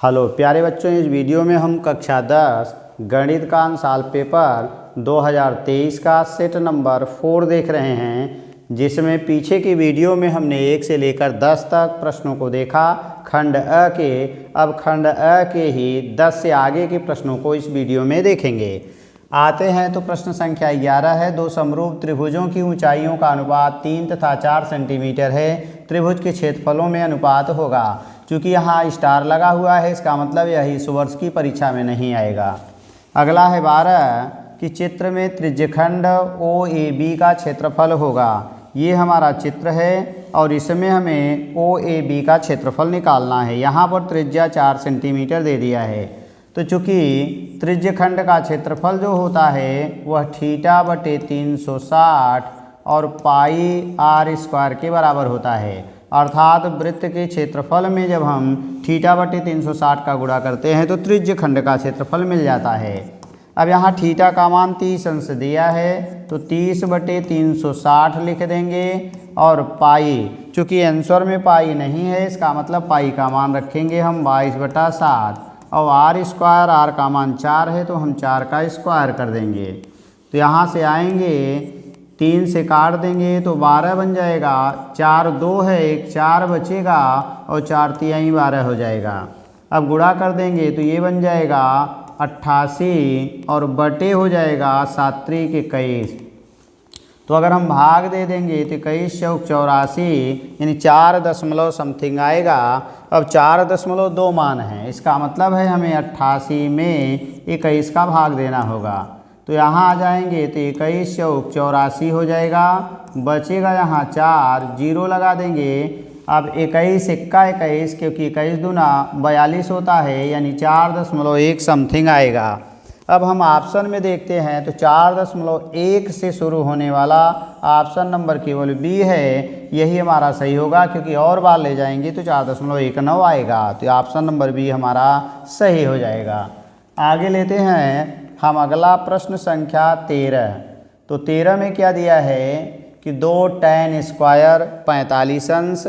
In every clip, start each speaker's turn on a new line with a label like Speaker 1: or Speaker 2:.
Speaker 1: Hello प्यारे बच्चों, इस वीडियो में हम कक्षा 10 गणित का साल पेपर 2023 का सेट नंबर 4 देख रहे हैं, जिसमें पीछे की वीडियो में हमने 1 से लेकर 10 तक प्रश्नों को देखा खंड अ के। अब खंड अ के ही 10 से आगे के प्रश्नों को इस वीडियो में देखेंगे। आते हैं तो प्रश्न संख्या 11 है। दो समरूप त्रिभुजों की ऊंचाइयों का अनुपात 3 तथा 4 सेंटीमीटर है। त्रिभुज के क्षेत्रफलों में अनुपात होगा। चूँकि यहाँ स्टार लगा हुआ है, इसका मतलब यही इस वर्ष की परीक्षा में नहीं आएगा। अगला है 12 कि चित्र में त्रिज्यखंड OAB का क्षेत्रफल होगा। ये हमारा चित्र है और इसमें हमें OAB का क्षेत्रफल निकालना है। यहाँ पर त्रिज्या 4 सेंटीमीटर दे दिया है, तो चूँकि त्रिज्यखंड का क्षेत्रफल जो होता है वह θ/360 और पाई r² के बराबर होता है। अर्थात वृत्त के क्षेत्रफल में जब हम θ/360 का गुणा करते हैं तो त्रिज्यखंड का क्षेत्रफल मिल जाता है। अब यहाँ थीटा का मान 30 अंश दिया है, तो 30/360 लिख देंगे। और पाई, चूँकि आंसर में पाई नहीं है, इसका मतलब पाई का मान रखेंगे हम 22/7। और r², r का मान 4 है तो हम 4 का स्क्वायर कर देंगे। तो यहाँ से आएंगे 3 से काट देंगे तो 12 बन जाएगा। 4 2 है, 1 4 बचेगा और 4 3 12 हो जाएगा। अब गुणा कर देंगे तो ये बन जाएगा 88 और बटे हो जाएगा 7 3 21। तो अगर हम भाग दे देंगे तो 21 चौक 84, यानी 4 दशमलव समथिंग आएगा। अब 4.2 मान है, इसका मतलब है हमें 88 में 21 का भाग देना होगा। तो यहाँ आ जाएंगे तो 21 चौक 84 हो जाएगा। बचेगा यहाँ 4, 0 लगा देंगे। अब 21 एक्का 21, क्योंकि 21 दूना 42 होता है, यानी 4.1 समथिंग आएगा। अब हम ऑप्शन में देखते हैं तो 4.1 से शुरू होने वाला ऑप्शन नंबर केवल बी है। यही हमारा सही होगा, क्योंकि और बार ले जाएंगे तो 4.19 आएगा। तो ऑप्शन नंबर बी हमारा सही हो जाएगा। आगे लेते हैं हम अगला प्रश्न संख्या 13। तो 13 में क्या दिया है कि 2 tan² 45 अंश,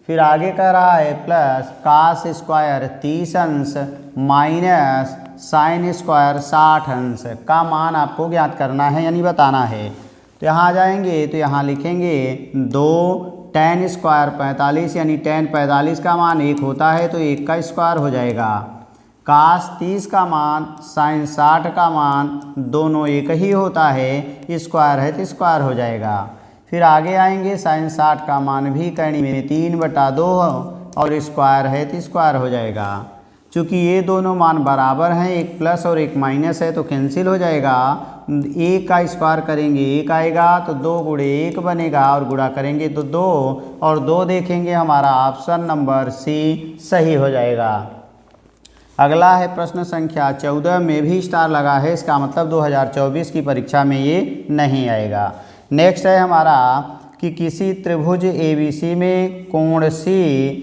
Speaker 1: फिर आगे कह रहा है प्लस cos² 30 अंश माइनस sin² 60 अंश का मान आपको ज्ञात करना है, यानी बताना है। तो यहाँ आ जाएंगे तो यहाँ लिखेंगे 2 tan² 45, यानी tan 45 का मान 1 होता है तो 1 का स्क्वायर हो जाएगा। cos 30 का मान sin 60 का मान दोनों एक ही होता है, स्क्वायर है तो स्क्वायर हो जाएगा। फिर आगे आएंगे sin 60 का मान भी करनी में 3/2 और स्क्वायर है तो स्क्वायर हो जाएगा। चूँकि ये दोनों मान बराबर हैं, एक प्लस और एक माइनस है, तो कैंसिल हो जाएगा। 1 का स्क्वायर करेंगे 1 आएगा, तो 2 × 1 बनेगा और गुणा करेंगे तो 2 और 2 देखेंगे, हमारा ऑप्शन नंबर सी सही हो जाएगा। अगला है प्रश्न संख्या 14 में भी स्टार लगा है, इसका मतलब 2024 की परीक्षा में ये नहीं आएगा। नेक्स्ट है हमारा कि किसी त्रिभुज ABC में कोण C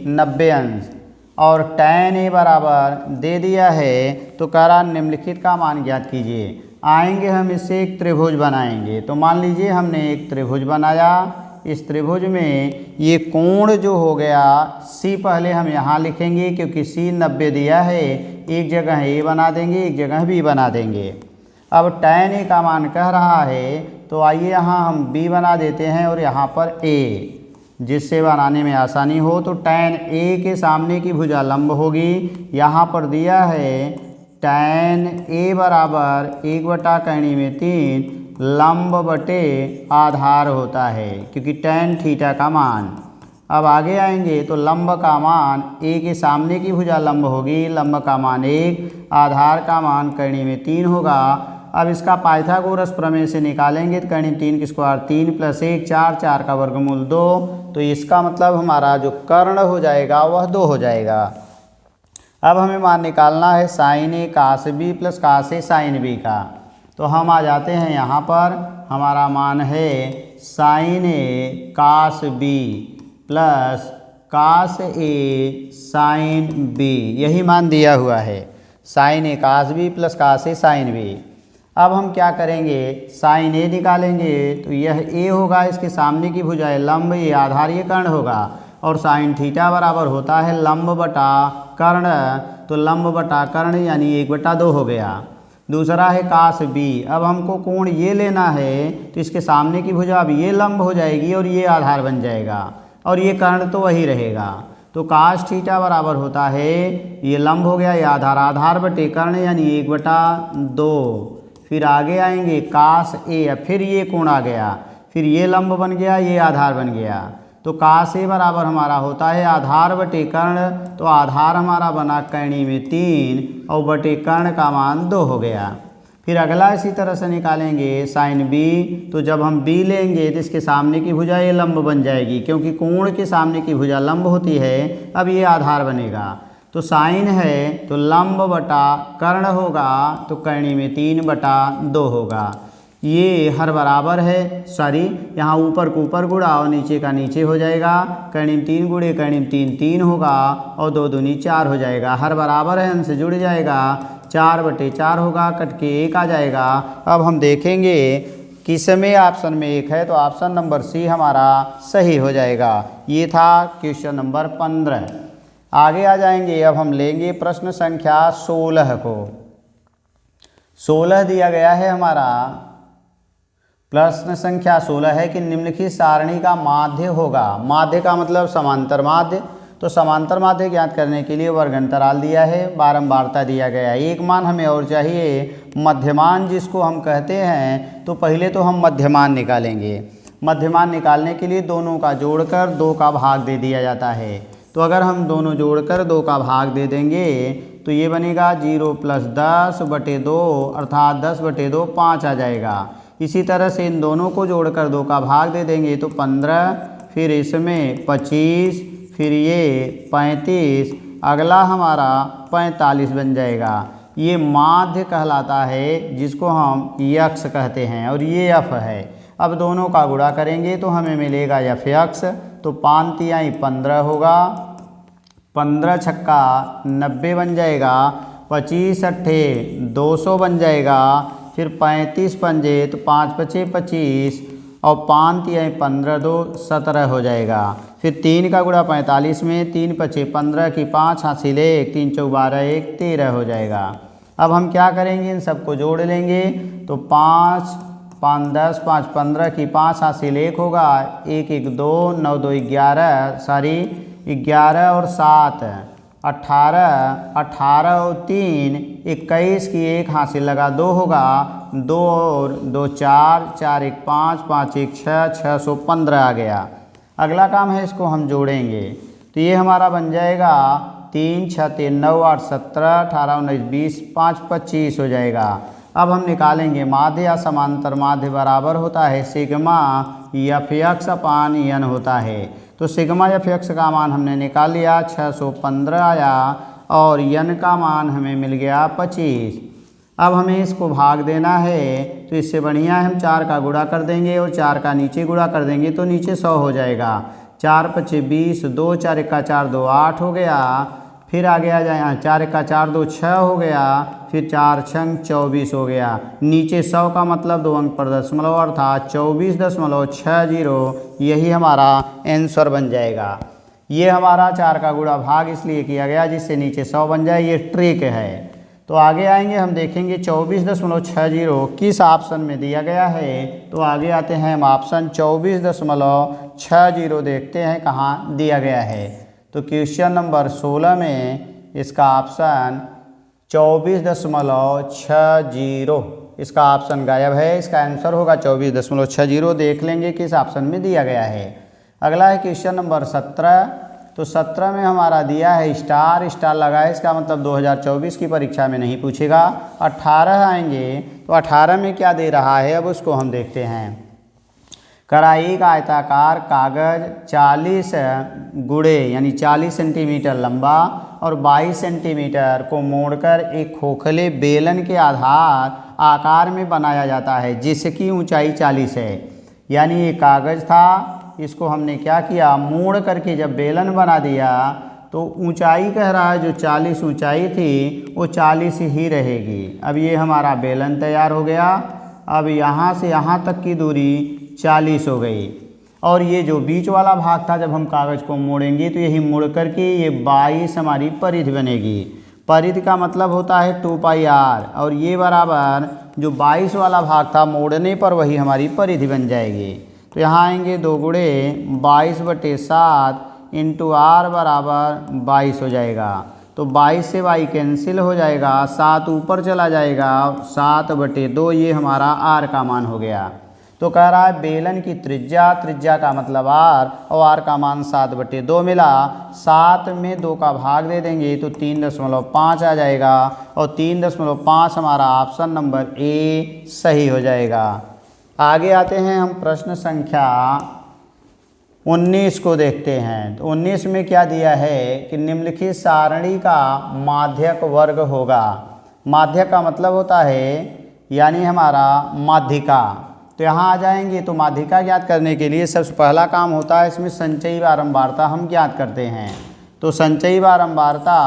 Speaker 1: 90 अंश और tan A बराबर दे दिया है, तो कह रहा निम्नलिखित का मान ज्ञात कीजिए। आएंगे हम इससे एक त्रिभुज बनाएंगे। तो मान लीजिए हमने एक त्रिभुज बनाया। इस त्रिभुज में ये कोण जो हो गया C, पहले हम यहाँ लिखेंगे क्योंकि C 90 दिया है। एक जगह A बना देंगे, एक जगह B बना देंगे। अब tan A का मान कह रहा है, तो आइए यहाँ हम B बना देते हैं और यहाँ पर A, जिससे बनाने में आसानी हो। तो tan A के सामने की भुजा लंब होगी। यहाँ पर दिया है tan A बराबर 1/3 लंब बटे आधार होता है, क्योंकि tan थीटा का मान। अब आगे आएंगे तो लंब का मान A के सामने की भुजा लंब होगी, लंब का मान 1, आधार का मान करनी में 3 होगा। अब इसका पाइथागोरस प्रमेय से निकालेंगे तो करनी में 3 की स्क्वायर 3 + 1 4, 4 का वर्गमूल 2। तो इसका मतलब हमारा जो कर्ण हो जाएगा वह 2 हो जाएगा। अब हमें मान निकालना है sin A cos B + cos A sin B का। तो हम आ जाते हैं यहाँ पर, हमारा मान है sin A cos B + cos A sin B, यही मान दिया हुआ है, sin A cos B + cos A sin B। अब हम क्या करेंगे, sin A निकालेंगे तो यह A होगा, इसके सामने की भुजा है लंब, ये आधार, ये कर्ण होगा। और sin थीटा बराबर होता है लंब बटा कर्ण, तो लंब बटा कर्ण यानी 1/2 हो गया। दूसरा है काश बी। अब हमको कोण ये लेना है तो इसके सामने की भुजा अब ये लंब हो जाएगी और ये आधार बन जाएगा और ये कर्ण तो वही रहेगा। तो काश थीटा बराबर होता है, ये लंब हो गया, ये आधार, आधार बटे कर्ण यानी 1/2। फिर आगे आएंगे काश ए, फिर ये कोण आ गया, फिर ये लंब बन गया, ये आधार बन गया। तो काश ए बराबर हमारा होता है आधार बटे कर्ण, तो आधार हमारा बना कर्णी में 3 और बटे कर्ण का मान 2 हो गया। फिर अगला इसी तरह से निकालेंगे साइन बी। तो जब हम बी लेंगे तो इसके सामने की भुजा ये लंब बन जाएगी, क्योंकि कोण के सामने की भुजा लंब होती है। अब ये आधार बनेगा, तो साइन है तो लंब बटा कर्ण होगा, तो कर्णी में 3/2 होगा। ये हर बराबर है, सॉरी यहाँ ऊपर को ऊपर गुणा और नीचे का नीचे हो जाएगा। कर्णी में 3 गुणे कर्णी में 3 3 होगा और 2 दूनी 4 हो जाएगा। हर बराबर है, हमसे जुड़ जाएगा, 4/4 होगा, कट के 1 आ जाएगा। अब हम देखेंगे किसमें ऑप्शन में 1 है, तो ऑप्शन नंबर सी हमारा सही हो जाएगा। ये था क्वेश्चन नंबर 15। आगे आ जाएंगे, अब हम लेंगे प्रश्न संख्या 16 को। 16 दिया गया है हमारा, प्रश्न संख्या 16 है कि निम्नलिखित सारणी का माध्य होगा। माध्य का मतलब समांतर माध्य। तो समांतर माध्य ज्ञात करने के लिए वर्ग अंतराल दिया है, बारंबारता दिया गया है। एक मान हमें और चाहिए मध्यमान, जिसको हम कहते हैं। तो पहले तो हम मध्यमान निकालेंगे। मध्यमान निकालने के लिए दोनों का जोड़कर 2 का भाग दे दिया जाता है। तो अगर हम दोनों जोड़कर 2 का भाग दे देंगे तो ये बनेगा 0 + 10/2 अर्थात 10/2 5 आ जाएगा। इसी तरह से इन दोनों को जोड़कर 2 का भाग दे देंगे तो 15, फिर इसमें 25, फिर ये 35, अगला हमारा 45 बन जाएगा। ये माध्य कहलाता है, जिसको हम यक्ष कहते हैं, और ये एफ है। अब दोनों का गुणा करेंगे तो हमें मिलेगा एफ यक्ष। तो 5 तिहाई 15 होगा, 15 छक्का 90 बन जाएगा, 25 अट्ठे 200 बन जाएगा। फिर 35 पंजे तो 5 पचे 25 और 5 तिहाई 15 2 17 हो जाएगा। फिर 3 का गुणा 45 में, 3 पचे 15 की 5 हासिल 1, 3 चौक 12 1 13 हो जाएगा। अब हम क्या करेंगे, इन सबको जोड़ लेंगे। तो 5 5 10 5 15 की 5 हासिल 1 होगा, 1 1 2 9 2 11, सॉरी 11 और 7 18, 18 और 3 21 की 1 हासिल लगा 2 होगा, 2 और 2 4, 4 1 5, 5 1 6, 615 आ गया। अगला काम है, इसको हम जोड़ेंगे। तो ये हमारा बन जाएगा 3 6 3 9 8 17 18 19 20 5 25 हो जाएगा। अब हम निकालेंगे माध्य या समांतर माध्य बराबर होता है सिग्मा एफ एक्स अपान एन होता है। तो सिग्मा एफ एक्स का मान हमने निकाल लिया, 615 आया, और एन का मान हमें मिल गया 25। अब हमें इसको भाग देना है, तो इससे बढ़िया है हम 4 का गुणा कर देंगे और 4 का नीचे गुणा कर देंगे तो नीचे 100 हो जाएगा। 4 पचे 20, 2 4 1 4 2 8 हो गया। फिर आगे आ जाए, 4 1 4 2 6 हो गया। फिर 4 6 24 हो गया। नीचे 100 का मतलब 2 अंक पर दशमलव अर्थात 24.60, यही हमारा आंसर बन जाएगा। ये हमारा 4 का गुणा भाग इसलिए किया गया जिससे नीचे 100 बन जाए, ये ट्रिक है। तो आगे आएंगे, हम देखेंगे 24.60 किस ऑप्शन में दिया गया है। तो आगे आते हैं हम ऑप्शन 24.60 देखते हैं कहाँ दिया गया है। तो क्वेश्चन नंबर 16 में इसका ऑप्शन 24.60, इसका ऑप्शन गायब है। इसका आंसर होगा 24.60। देख लेंगे किस ऑप्शन में दिया गया है। अगला है क्वेश्चन नंबर 17। तो 17 में हमारा दिया है स्टार, स्टार लगा है, इसका मतलब 2024 की परीक्षा में नहीं पूछेगा। 18 आएंगे, तो 18 में क्या दे रहा है, अब उसको हम देखते हैं। कढ़ाई का आयताकार कागज 40 गुणे यानी 40 सेंटीमीटर लंबा और 22 सेंटीमीटर को मोड़कर एक खोखले बेलन के आकार में बनाया जाता है, जिसकी ऊंचाई 40 है। यानी ये कागज था, इसको हमने क्या किया, मोड़ करके जब बेलन बना दिया तो ऊंचाई कह रहा है जो 40 ऊंचाई थी वो 40 ही रहेगी। अब ये हमारा बेलन तैयार हो गया। अब यहाँ से यहाँ तक की दूरी 40 हो गई। और ये जो बीच वाला भाग था जब हम कागज़ को मोड़ेंगे तो यही मुड़ करके ये 22 हमारी परिधि बनेगी। परिधि का मतलब होता है 2πr और ये बराबर जो 22 वाला भाग था मोड़ने पर वही हमारी परिधि बन जाएगी। तो यहाँ आएंगे 2 गुणे 22/7 इंटू r बराबर 22 हो जाएगा। तो 22 से y कैंसिल हो जाएगा, 7 ऊपर चला जाएगा, 7/2 ये हमारा r का मान हो गया। तो कह रहा है बेलन की त्रिज्या का मतलब r और r का मान 7/2 मिला। 7 में 2 का भाग दे देंगे तो 3.5 आ जाएगा और 3.5 हमारा ऑप्शन नंबर ए सही हो जाएगा। आगे आते हैं हम प्रश्न संख्या 19 को देखते हैं। तो 19 में क्या दिया है कि निम्नलिखित सारणी का माध्यक वर्ग होगा। माध्यक का मतलब होता है यानी हमारा माध्यिका। तो यहाँ आ जाएंगे तो माध्यिका ज्ञात करने के लिए सबसे पहला काम होता है इसमें संचयी बारंबारता हम ज्ञात करते हैं। तो संचयी बारंबारता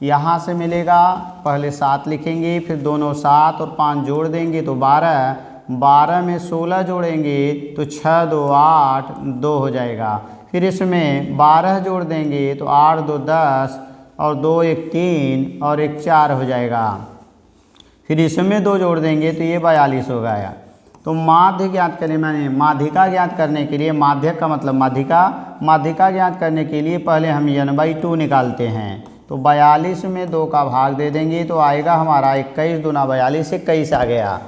Speaker 1: यहाँ से मिलेगा, पहले 7 लिखेंगे, फिर दोनों 7 और 5 जोड़ देंगे तो 12, 12 में 16 जोड़ेंगे तो 6 2 8 2 हो जाएगा। फिर इसमें 12 जोड़ देंगे तो 8 2 10 और 2 1 3 और 1 4 हो जाएगा। फिर इसमें 2 जोड़ देंगे तो ये 42 हो गया। तो माध्य ज्ञात करने माने माध्यिका ज्ञात करने के लिए, माध्यक का मतलब माध्यिका ज्ञात करने के लिए पहले हम n/2 निकालते हैं। तो 42 में 2 का भाग दे देंगे तो आएगा हमारा 21 दूना 42, 21 आ गया।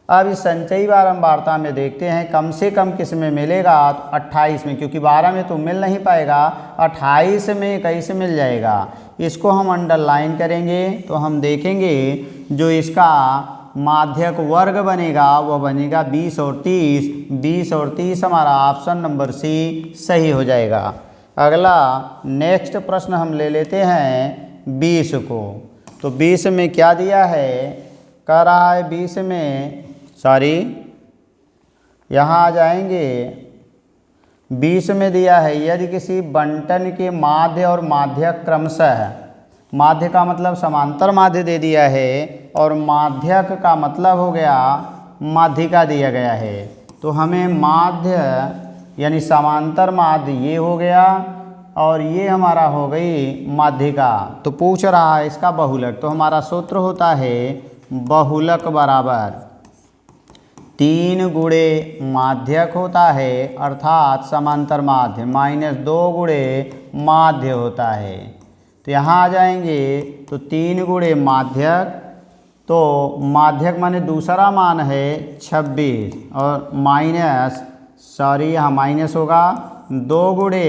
Speaker 1: अब इस संचयी बारंबारता में देखते हैं कम से कम किस में मिलेगा, तो 28 में, क्योंकि 12 में तो मिल नहीं पाएगा, 28 में 21 मिल जाएगा। इसको हम अंडरलाइन करेंगे तो हम देखेंगे जो इसका माध्यक वर्ग बनेगा वह बनेगा 20 और 30। 20 और 30 हमारा ऑप्शन नंबर सी सही हो जाएगा। अगला नेक्स्ट प्रश्न हम ले लेते हैं 20 को। तो 20 में क्या दिया है, कह रहा है 20 में यहाँ आ जाएंगे। 20 में दिया है यदि किसी बंटन के माध्य और माध्यक क्रमशः है, माध्य का मतलब समांतर माध्य दे दिया है और माध्यक का मतलब हो गया माध्यिका दिया गया है। तो हमें माध्य यानी समांतर माध्य ये हो गया और ये हमारा हो गई माध्यिका। तो पूछ रहा है इसका बहुलक। तो हमारा सूत्र होता है बहुलक बराबर 3 गुणे माध्यक होता है अर्थात समांतर माध्य माइनस 2 गुणे माध्य होता है। तो यहाँ आ जाएंगे तो 3 गुणे माध्यक, तो माध्यक माने दूसरा मान है 26 और यहाँ माइनस होगा 2 गुणे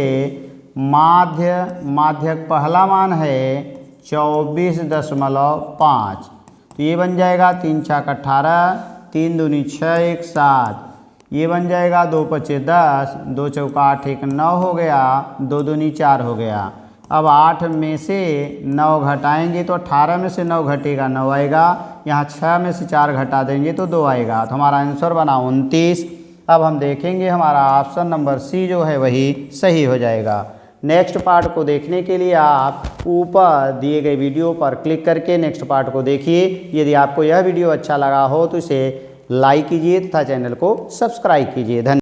Speaker 1: माध्यक पहला मान है 24.5। तो ये बन जाएगा 3 6 18, 3 दूनी 6 1 7, ये बन जाएगा 2 5 10, 2 चौका 8 1 9 हो गया, 2 दूनी 4 हो गया। अब 8 में से 9 घटाएंगे तो 18 में से 9 घटेगा 9 आएगा, यहाँ 6 में से 4 घटा देंगे तो 2 आएगा। तो हमारा आंसर बना 29। अब हम देखेंगे हमारा ऑप्शन नंबर सी जो है वही सही हो जाएगा। नेक्स्ट पार्ट को देखने के लिए आप ऊपर दिए गए वीडियो पर क्लिक करके नेक्स्ट पार्ट को देखिए। यदि आपको यह वीडियो अच्छा लगा हो तो इसे लाइक कीजिए तथा चैनल को सब्सक्राइब कीजिए। धन्यवाद।